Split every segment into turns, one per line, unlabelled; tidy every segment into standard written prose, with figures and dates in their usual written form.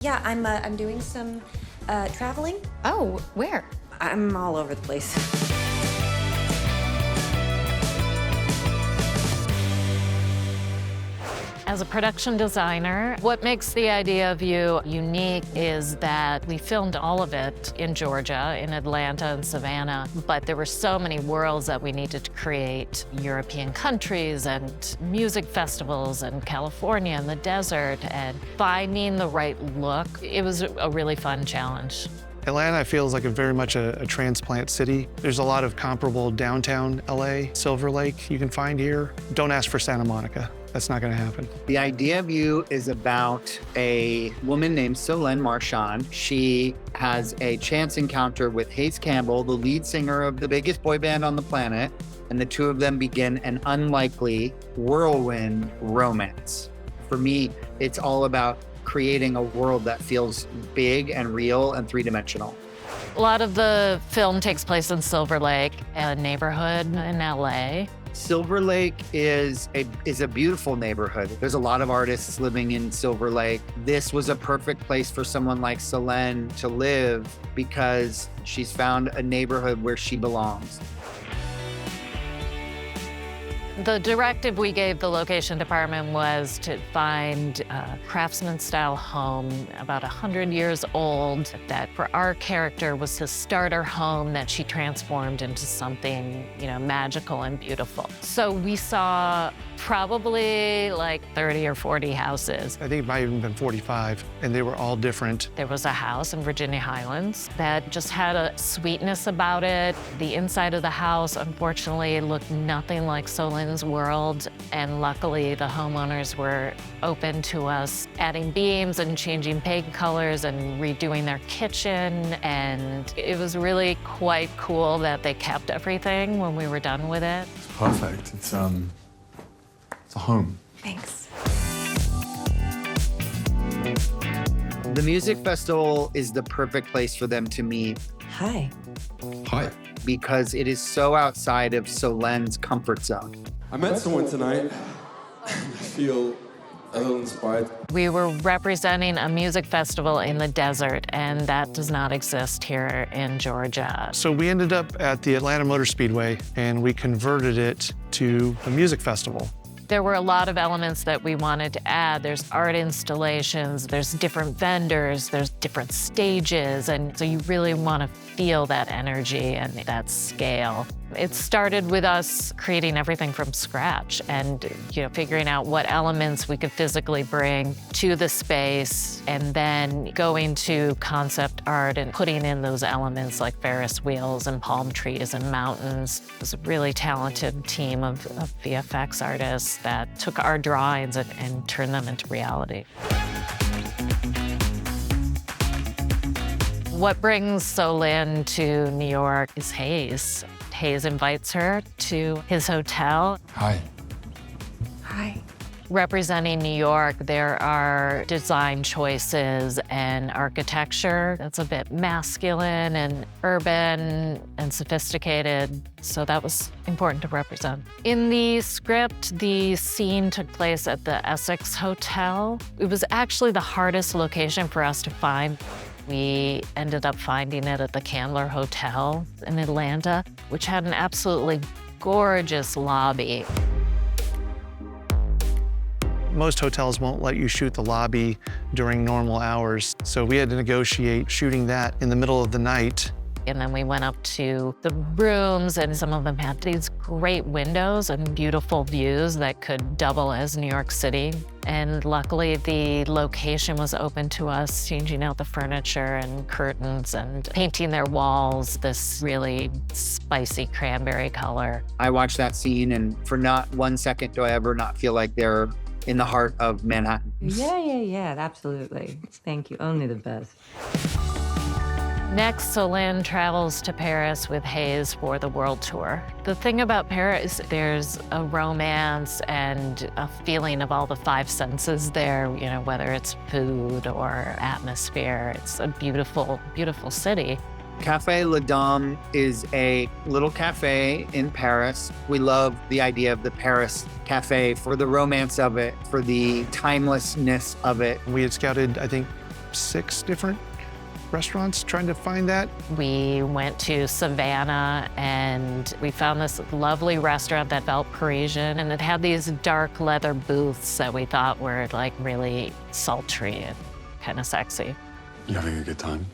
Yeah, I'm doing some traveling.
Oh, where?
I'm all over the place.
As a production designer, what makes the idea of you unique is that we filmed all of it in Georgia, in Atlanta and Savannah, but there were so many worlds that we needed to create. European countries and music festivals and California and the desert, and finding the right look. It was a really fun challenge.
Atlanta feels like very much a transplant city. There's a lot of comparable downtown LA, Silver Lake you can find here. Don't ask for Santa Monica. That's not gonna happen.
The idea of you is about a woman named Solène Marchand. She has a chance encounter with Hayes Campbell, the lead singer of the biggest boy band on the planet, and the two of them begin an unlikely whirlwind romance. For me, it's all about creating a world that feels big and real and three-dimensional.
A lot of the film takes place in Silver Lake, a neighborhood in LA.
Silver Lake is a beautiful neighborhood. There's a lot of artists living in Silver Lake. This was a perfect place for someone like Solène to live because she's found a neighborhood where she belongs.
The directive we gave the location department was to find a craftsman-style home about 100 years old that for our character was the starter home that she transformed into something, magical and beautiful. So we saw probably like 30 or 40 houses.
I think it might have even been 45, and they were all different.
There was a house in Virginia Highlands that just had a sweetness about it. The inside of the house, unfortunately, looked nothing like Solène's world, and luckily the homeowners were open to us adding beams and changing paint colors and redoing their kitchen, and it was really quite cool that they kept everything when we were done with it.
It's perfect. It's a home.
Thanks.
The music festival is the perfect place for them to meet
Hi.
Hi.
because it is so outside of Solène's comfort zone.
I met someone tonight. I feel a little inspired.
We were representing a music festival in the desert, and that does not exist here in Georgia.
So we ended up at the Atlanta Motor Speedway, and we converted it to a music festival.
There were a lot of elements that we wanted to add. There's art installations, there's different vendors, there's different stages, and so you really want to feel that energy and that scale. It started with us creating everything from scratch and figuring out what elements we could physically bring to the space, and then going to concept art and putting in those elements like Ferris wheels and palm trees and mountains. It was a really talented team of VFX artists that took our drawings and turned them into reality. What brings Solène to New York is Hayes. Hayes invites her to his hotel.
Hi.
Hi.
Representing New York, there are design choices and architecture that's a bit masculine and urban and sophisticated, so that was important to represent. In the script, the scene took place at the Essex Hotel. It was actually the hardest location for us to find. We ended up finding it at the Candler Hotel in Atlanta, which had an absolutely gorgeous lobby.
Most hotels won't let you shoot the lobby during normal hours, so we had to negotiate shooting that in the middle of the night.
And then we went up to the rooms, and some of them had these great windows and beautiful views that could double as New York City. And luckily, the location was open to us, changing out the furniture and curtains and painting their walls this really spicy cranberry color.
I watched that scene, and for not 1 second do I ever not feel like they're in the heart of Manhattan.
Yeah, absolutely. Thank you. Only the best.
Next, Solène travels to Paris with Hayes for the world tour. The thing about Paris, there's a romance and a feeling of all the five senses there, whether it's food or atmosphere. It's a beautiful, beautiful city.
Café La Dame is a little cafe in Paris. We love the idea of the Paris cafe for the romance of it, for the timelessness of it.
We had scouted, I think, 6 different restaurants trying to find that.
We went to Savannah and we found this lovely restaurant that felt Parisian, and it had these dark leather booths that we thought were like really sultry and kind of sexy.
You having a good time?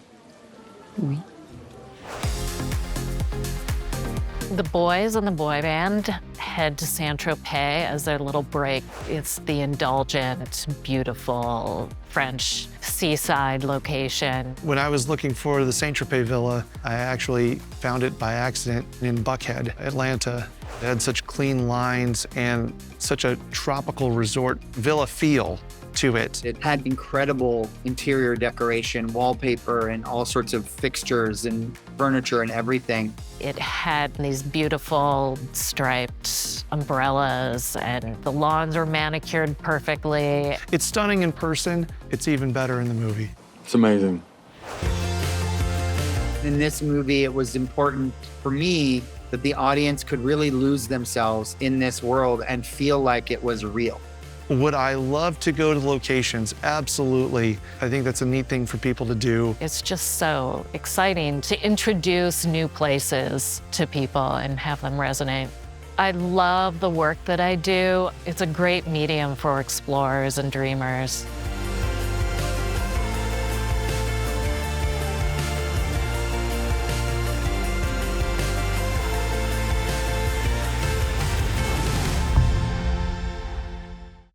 The boys in the boy band head to Saint-Tropez as their little break. It's the indulgent, beautiful French seaside location.
When I was looking for the Saint-Tropez villa, I actually found it by accident in Buckhead, Atlanta. It had such clean lines and such a tropical resort villa feel to it.
It had incredible interior decoration, wallpaper, and all sorts of fixtures and furniture and everything.
It had these beautiful striped umbrellas, and the lawns were manicured perfectly.
It's stunning in person. It's even better in the movie.
It's amazing.
In this movie, it was important for me that the audience could really lose themselves in this world and feel like it was real.
Would I love to go to locations? Absolutely. I think that's a neat thing for people to do.
It's just so exciting to introduce new places to people and have them resonate. I love the work that I do. It's a great medium for explorers and dreamers.